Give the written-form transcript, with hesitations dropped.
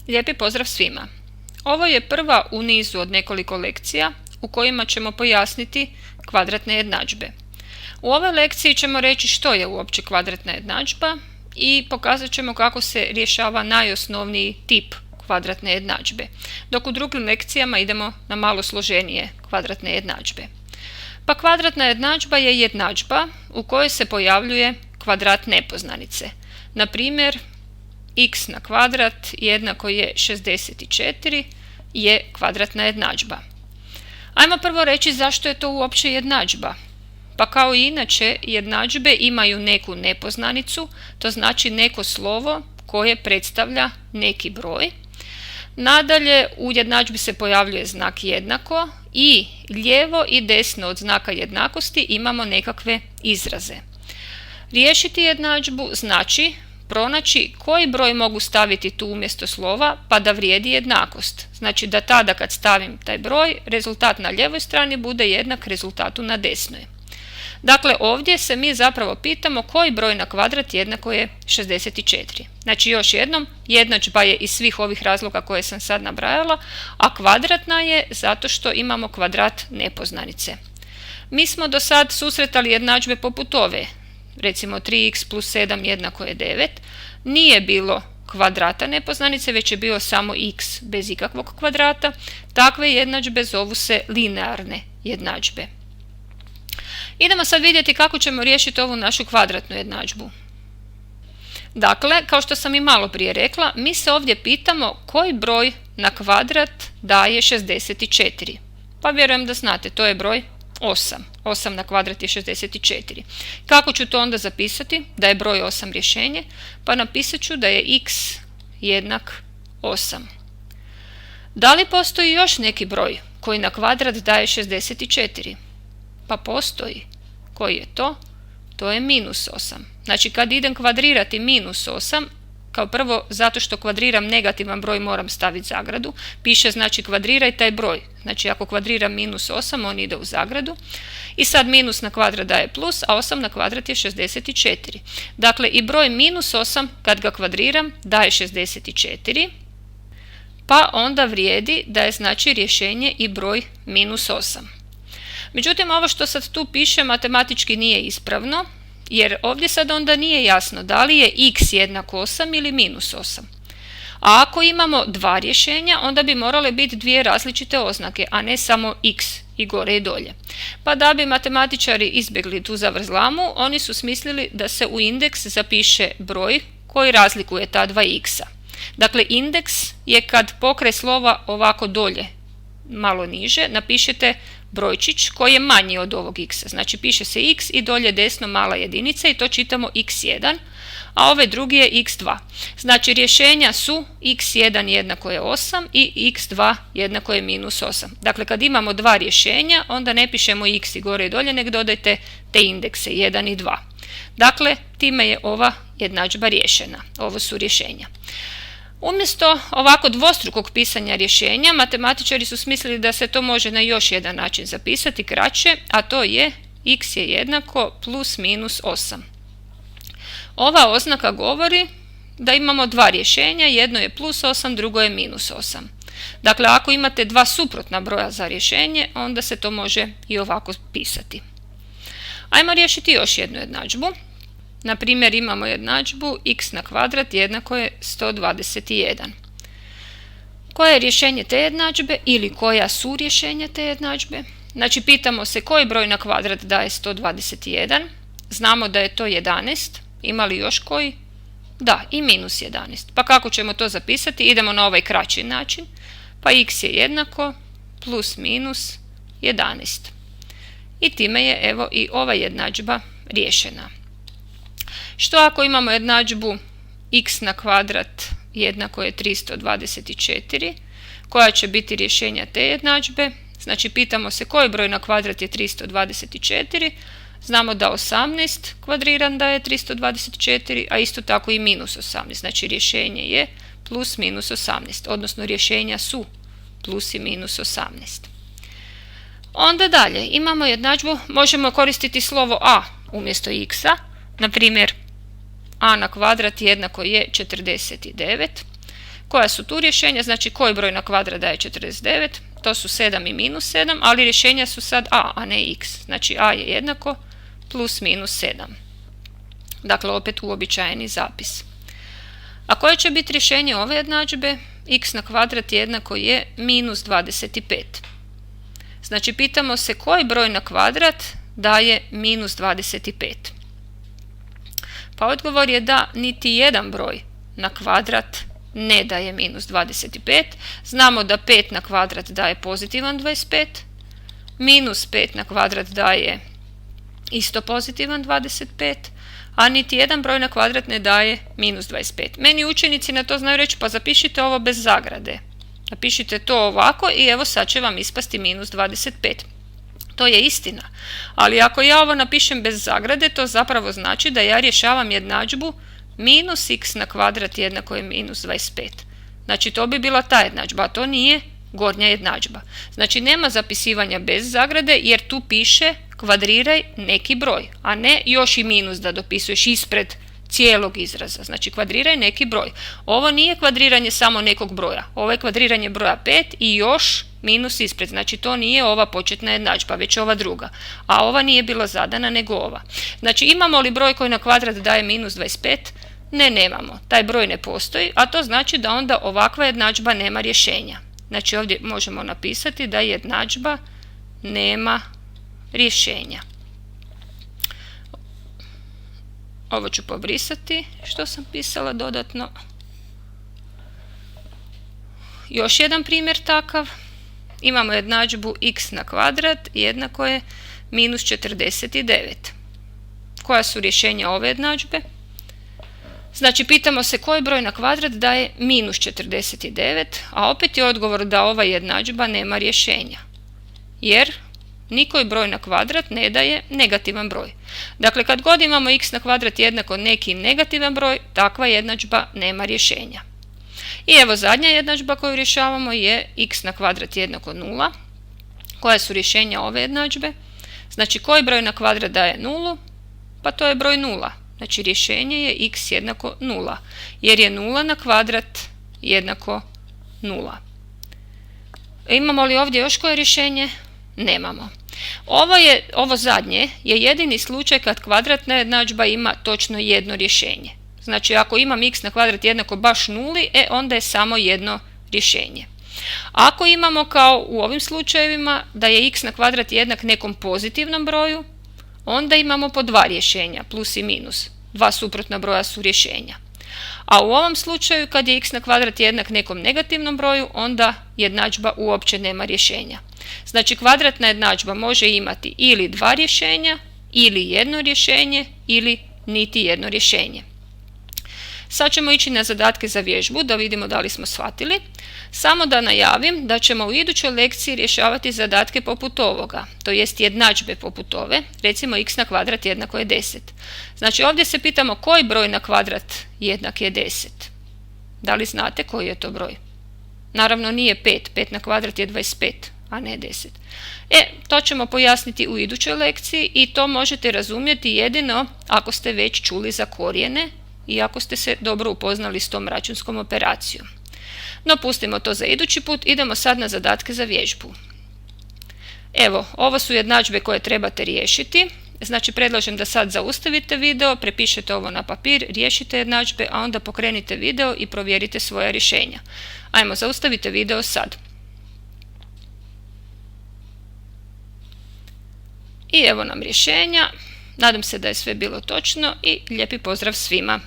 Lijepi pozdrav svima! Ovo je prva u nizu od nekoliko lekcija u kojima ćemo pojasniti kvadratne jednadžbe. U ovoj lekciji ćemo reći što je uopće kvadratna jednadžba i pokazat ćemo kako se rješava najosnovniji tip kvadratne jednadžbe, dok u drugim lekcijama idemo na malo složenije kvadratne jednadžbe. Pa kvadratna jednadžba je jednadžba u kojoj se pojavljuje kvadrat nepoznanice. Na primjer, x na kvadrat jednako je 64 je kvadratna jednadžba. Ajmo prvo reći zašto je to uopće jednadžba. Pa kao i inače, jednadžbe imaju neku nepoznanicu, to znači neko slovo koje predstavlja neki broj. Nadalje, u jednadžbi se pojavljuje znak jednako i lijevo i desno od znaka jednakosti imamo nekakve izraze. Riješiti jednadžbu znači pronaći koji broj mogu staviti tu umjesto slova pa da vrijedi jednakost. Znači da tada kad stavim taj broj, rezultat na lijevoj strani bude jednak rezultatu na desnoj. Dakle, ovdje se mi zapravo pitamo koji broj na kvadrat jednako je 64. Znači još jednom, jednadžba je iz svih ovih razloga koje sam sad nabrajala, a kvadratna je zato što imamo kvadrat nepoznanice. Mi smo do sad susretali jednadžbe poput ove, recimo 3x plus 7 jednako je 9, nije bilo kvadrata nepoznanice, već je bio samo x bez ikakvog kvadrata. Takve jednadžbe zovu se linearne jednadžbe. Idemo sad vidjeti kako ćemo riješiti ovu našu kvadratnu jednadžbu. Dakle, kao što sam i malo prije rekla, mi se ovdje pitamo koji broj na kvadrat daje 64. Pa vjerujem da znate, to je broj 8. 8 na kvadrat je 64. Kako ću to onda zapisati? Da je broj 8 rješenje, pa napisat ću da je x jednak 8. Da li postoji još neki broj koji na kvadrat daje 64? Pa postoji. Koji je to? To je minus 8. Znači kad idem kvadrirati minus 8, kao prvo zato što kvadriram negativan broj moram staviti zagradu. Piše znači kvadriraj taj broj. Znači ako kvadriram minus 8 on ide u zagradu. I sad minus na kvadrat daje plus, a 8 na kvadrat je 64. Dakle i broj minus 8 kad ga kvadriram daje 64. Pa onda vrijedi da je znači rješenje i broj minus 8. Međutim, ovo što sad tu piše matematički nije ispravno, jer ovdje sad onda nije jasno da li je x jednak 8 ili minus 8. A ako imamo dva rješenja, onda bi morale biti dvije različite oznake, a ne samo x i gore i dolje. Pa da bi matematičari izbjegli tu zavrzlamu, oni su smislili da se u indeks zapiše broj koji razlikuje ta dva x-a. Dakle, indeks je kad pokraj slova ovako dolje, malo niže, napišete brojčić koji je manji od ovog x. Znači piše se x i dolje desno mala jedinica i to čitamo x1, a ovaj drugi je x2. Znači rješenja su x1 jednako je 8 i x2 jednako je minus 8. Dakle kad imamo dva rješenja onda ne pišemo x i gore i dolje, nego dodajte te indekse 1 i 2. Dakle time je ova jednadžba riješena. Ovo su rješenja. Umjesto ovako dvostrukog pisanja rješenja, matematičari su smislili da se to može na još jedan način zapisati kraće, a to je x je jednako plus minus 8. Ova oznaka govori da imamo dva rješenja, jedno je plus 8, drugo je minus 8. Dakle, ako imate dva suprotna broja za rješenje, onda se to može i ovako pisati. Ajmo riješiti još jednu jednadžbu. Na primjer imamo jednadžbu x na kvadrat jednako je 121. Koje je rješenje te jednadžbe ili koja su rješenja te jednadžbe? Znači pitamo se koji broj na kvadrat daje 121. Znamo da je to 11. Ima li još koji? Da, i minus 11. Pa kako ćemo to zapisati? Idemo na ovaj kraći način. Pa x je jednako plus minus 11. I time je evo i ova jednadžba riješena. Što ako imamo jednadžbu x na kvadrat jednako je 324, koja će biti rješenja te jednadžbe? Znači pitamo se koji broj na kvadrat je 324, znamo da 18 kvadriran da je 324, a isto tako i minus 18, znači rješenje je plus minus 18, odnosno rješenja su plus i minus 18. Onda dalje, imamo jednadžbu, možemo koristiti slovo a umjesto x-a, na primjer a na kvadrat jednako je 49. Koja su tu rješenja? Znači koji broj na kvadrat daje 49? To su 7 i minus 7, ali rješenja su sad a ne x. Znači a je jednako plus minus 7. Dakle, opet uobičajeni zapis. A koje će biti rješenje ove jednadžbe? X na kvadrat jednako je minus 25. Znači, pitamo se koji broj na kvadrat daje minus 25. Pa odgovor je da niti jedan broj na kvadrat ne daje minus 25. Znamo da 5 na kvadrat daje pozitivan 25. Minus 5 na kvadrat daje isto pozitivan 25. A niti jedan broj na kvadrat ne daje minus 25. Meni učenici na to znaju reći, pa zapišite ovo bez zagrade. Napišite to ovako i evo sad će vam ispasti minus 25. To je istina. Ali ako ja ovo napišem bez zagrade, to zapravo znači da ja rješavam jednadžbu minus x na kvadrat jednako je minus 25. Znači to bi bila ta jednadžba, a to nije gornja jednadžba. Znači nema zapisivanja bez zagrade jer tu piše kvadriraj neki broj, a ne još i minus da dopisuješ ispred cijelog izraza. Znači kvadriraj neki broj. Ovo nije kvadriranje samo nekog broja. Ovo je kvadriranje broja 5 i još minus ispred. Znači to nije ova početna jednadžba, već ova druga. A ova nije bila zadana nego ova. Znači imamo li broj koji na kvadrat daje minus 25? Ne, nemamo. Taj broj ne postoji, a to znači da onda ovakva jednadžba nema rješenja. Znači ovdje možemo napisati da jednadžba nema rješenja. Ovo ću pobrisati što sam pisala dodatno. Još jedan primjer takav. Imamo jednadžbu x na kvadrat jednako je minus 49. Koja su rješenja ove jednadžbe? Znači pitamo se koji broj na kvadrat daje minus 49, a opet je odgovor da ova jednadžba nema rješenja. Jer nikoji broj na kvadrat ne daje negativan broj. Dakle, kad god imamo x na kvadrat jednako neki negativan broj, takva jednadžba nema rješenja. I evo zadnja jednadžba koju rješavamo je x na kvadrat jednako 0. Koja su rješenja ove jednadžbe? Znači koji broj na kvadrat daje 0? Pa to je broj 0. Znači rješenje je x jednako 0. Jer je 0 na kvadrat jednako 0. Imamo li ovdje još koje rješenje? Nemamo. Ovo zadnje je jedini slučaj kad kvadratna jednadžba ima točno jedno rješenje. Znači ako imam x na kvadrat jednako baš 0, onda je samo jedno rješenje. Ako imamo kao u ovim slučajevima da je x na kvadrat jednak nekom pozitivnom broju, onda imamo po dva rješenja, plus i minus. Dva suprotna broja su rješenja. A u ovom slučaju kad je x na kvadrat jednak nekom negativnom broju, onda jednadžba uopće nema rješenja. Znači kvadratna jednadžba može imati ili dva rješenja, ili jedno rješenje, ili niti jedno rješenje. Sad ćemo ići na zadatke za vježbu da vidimo da li smo shvatili. Samo da najavim da ćemo u idućoj lekciji rješavati zadatke poput ovoga, to jest jednadžbe poput ove, recimo x na kvadrat jednako je 10. Znači ovdje se pitamo koji broj na kvadrat jednak je 10. Da li znate koji je to broj? Naravno nije 5, 5 na kvadrat je 25, a ne 10. To ćemo pojasniti u idućoj lekciji i to možete razumjeti jedino ako ste već čuli za korijene i ako ste se dobro upoznali s tom računskom operacijom. No pustimo to za idući put, idemo sad na zadatke za vježbu. Evo, ovo su jednadžbe koje trebate riješiti. Znači predlažem da sad zaustavite video, prepišete ovo na papir, riješite jednadžbe, a onda pokrenite video i provjerite svoja rješenja. Ajmo, zaustavite video sad. I evo nam rješenja. Nadam se da je sve bilo točno i lijepi pozdrav svima.